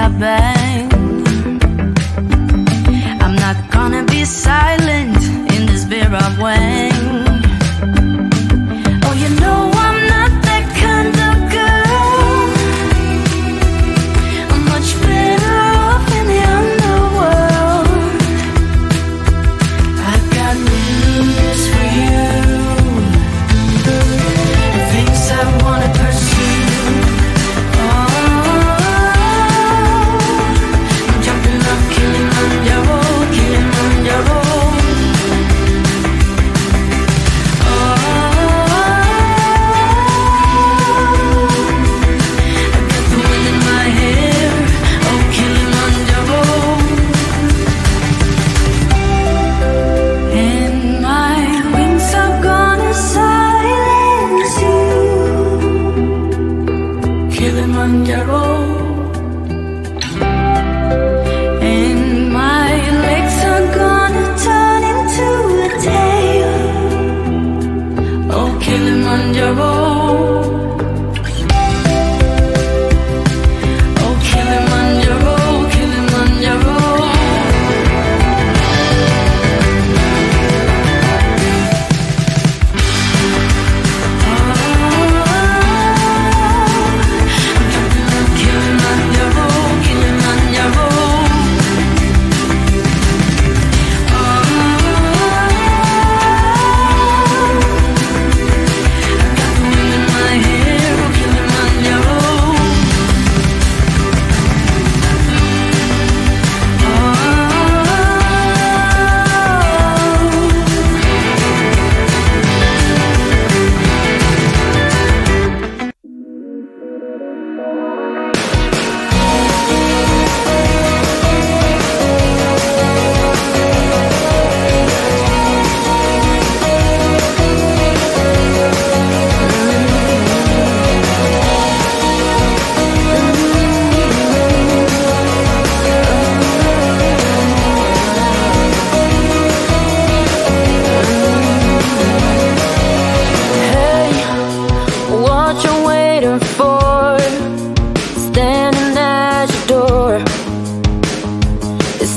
I bang. I'm not gonna be silent in this Vera Wang. Oh, you know I'm not that kind of girl. I'm much better off in the underworld. I got news for you, the things I wanna pursue.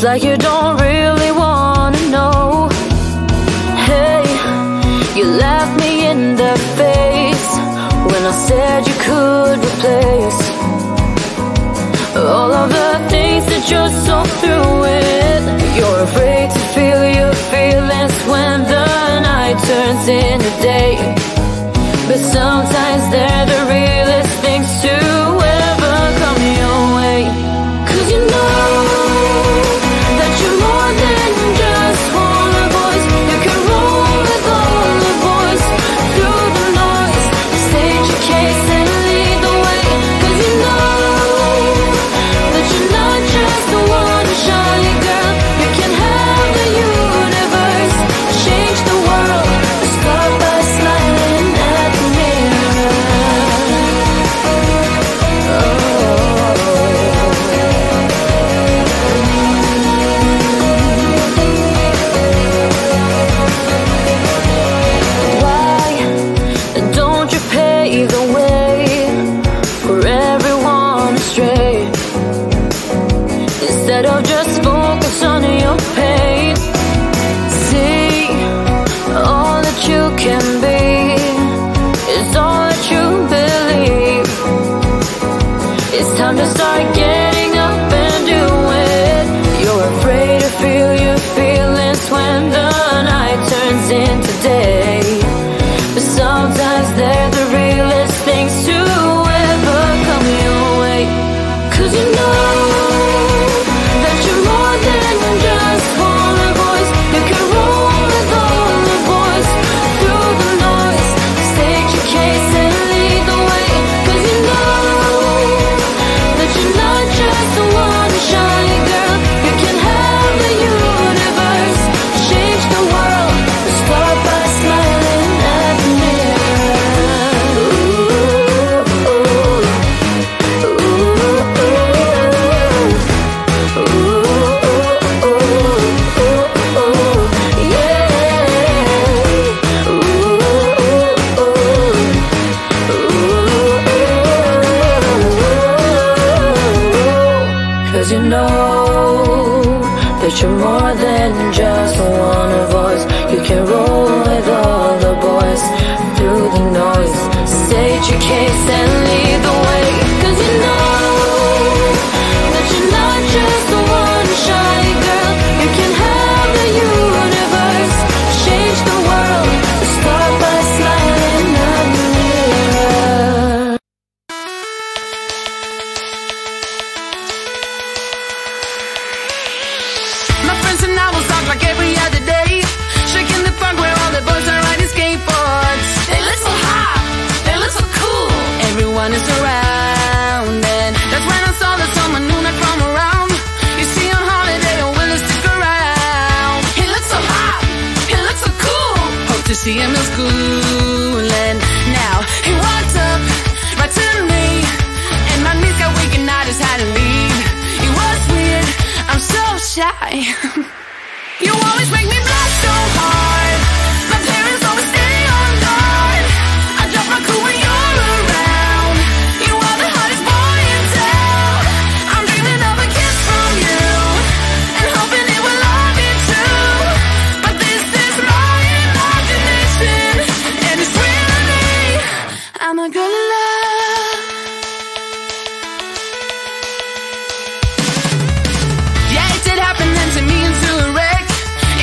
Like you don't really wanna know. Hey, you laughed me in the face when I said you could replace all of the things that you're so through with. You're afraid to feel your feelings when the night turns into day, but sometimes they're the realest things to ever come your way. 'Cause you know you're more than just one voice. You can roll with all the boys through the noise. State your case and lead the way. 'Cause you know that you're not just the one shy girl. You can have the universe, change the world. Start by smiling at the mirror. Instead of just focus on your pain, see all that you can be is all that you believe. It's time to start getting up and do it. You're afraid to feel your feelings when the night turns into day, but sometimes they're the realest things to ever come your way. 'Cause you know just one voice. You can roll with all the boys through the noise. State your case and lead the way. 'Cause you know that you're not just the one shy girl. You can have the universe, change the world. Start by smiling 'cause you know that you're more than just one voice. You can roll with all the boys through the noise. State your case and lead the way, 'cause you know that you're not just the one shy girl. You can have the universe, change the world. Start by smiling at the mirror. My friends and I will talk like every other day, shaking the park where all the boys are riding skateboards. They look so hot, they look so cool. Everyone is around, and that's when I saw that someone new not from around. You see on holiday, don't willing to stick around. He looks so hot, he looks so cool. Hope to see him in school, and now he walks up right to me, and my knees got weak and I just had to leave. It was weird, I'm so shy. You always make me blush so hard. My parents always stay on guard. I drop my cool when you're around. You are the hottest boy in town. I'm dreaming of a kiss from you and hoping it will all be true. But this is my imagination, and it's really I'm a girl in love. Yeah, it did happen then to me into a wreck.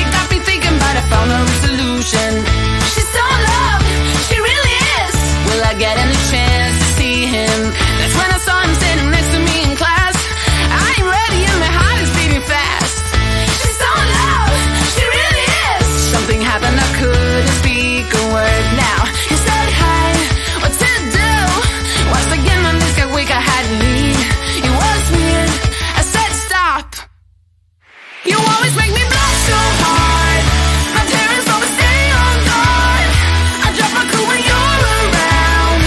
It got me thinking, but I found a solution. She's so in love, she really is. Will I get any chance to see him? That's when I saw him standing next to me in class. I ain't ready and my heart is beating fast. She's so in love, she really is. Something happened, I couldn't speak a word. Now he said hi, what to do? Once again my knees got weak, I had to leave. It was weird, I said stop. You always make me blush so hard. My parents always stay on guard. I drop my cool when you're around.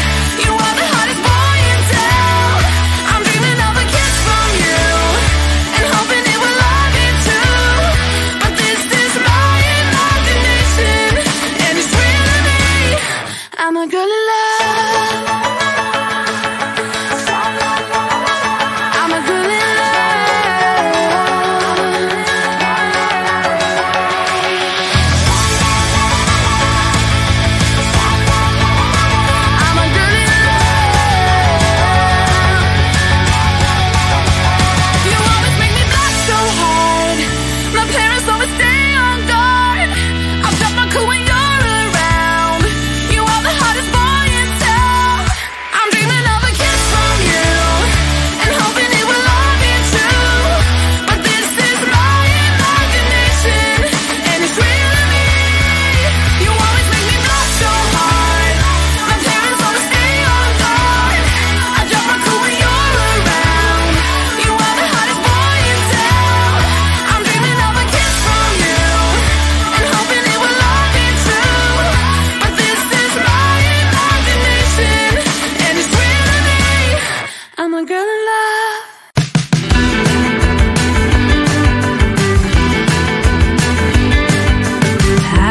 You are the hottest boy in town. I'm dreaming of a kiss from you and hoping it will all be true. But this is my imagination, and it's really me. I'm a girl in love. I'm a girl in love. I'm a girl in love. You always make me blush so hard. My parents always stay on guard. I'll drop my cool when you're around. You are the hottest boy in town. I'm dreaming of a kiss from you and hoping it will all be true. But this is my imagination, and it's really me. You always make me blush so hard. My parents always stay on guard. I drop my cool when you're around. You are the hottest boy in town. I'm dreaming of a kiss from you and hoping it will all be true. But this is my imagination, and it's really me. I'm a girl in love.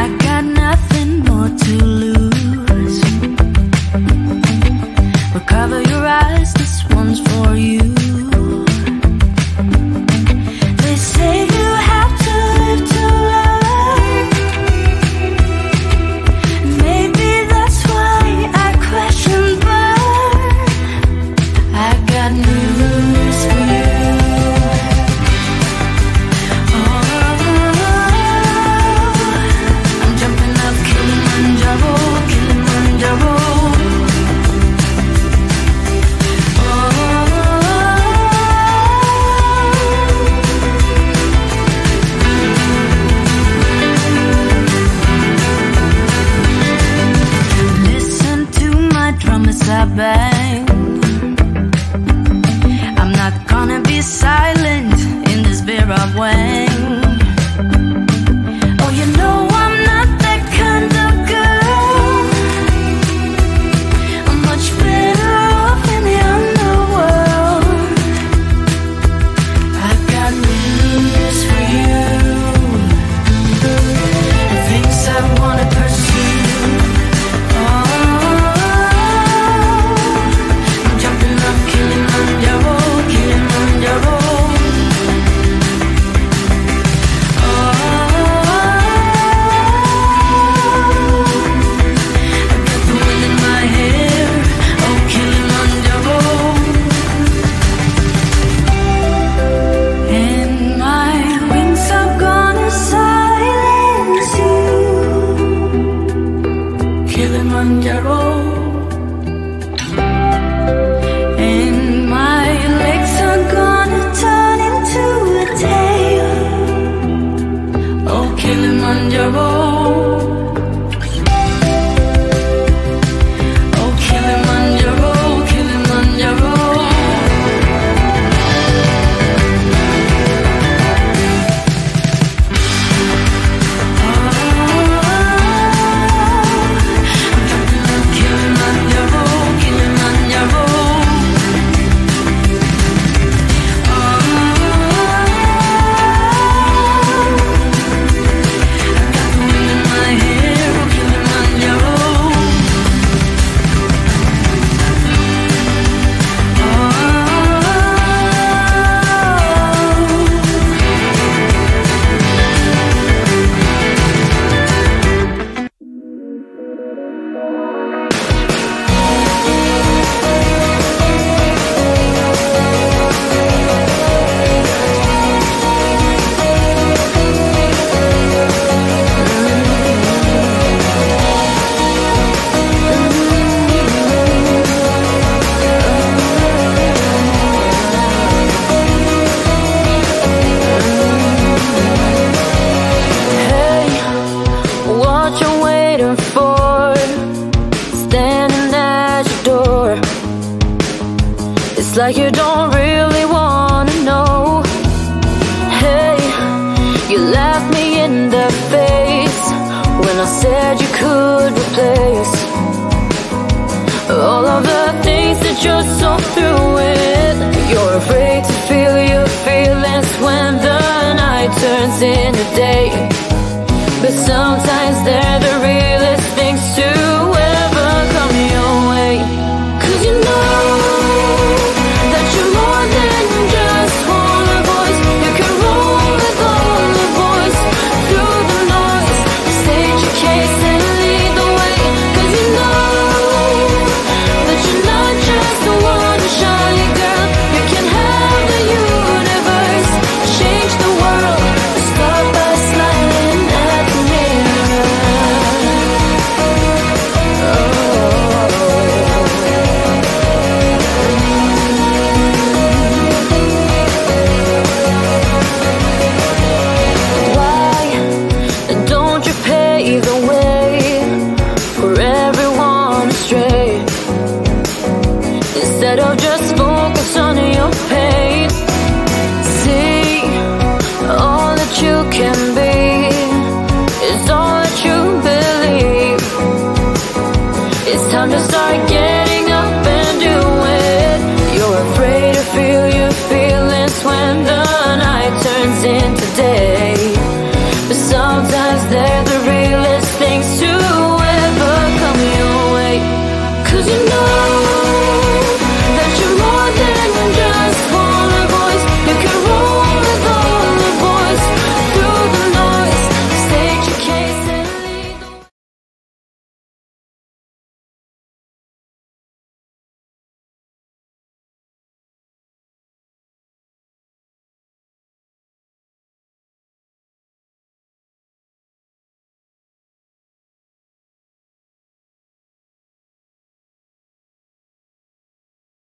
I got nothing more to lose. But cover your eyes, this one's for you. They say you have to live to learn. Maybe that's why I question burn. I got news for you. I'm jumping up Kilimanjaro, Kilimanjaro. Listen to my drum as I bang. I'm not gonna be silent in this very way.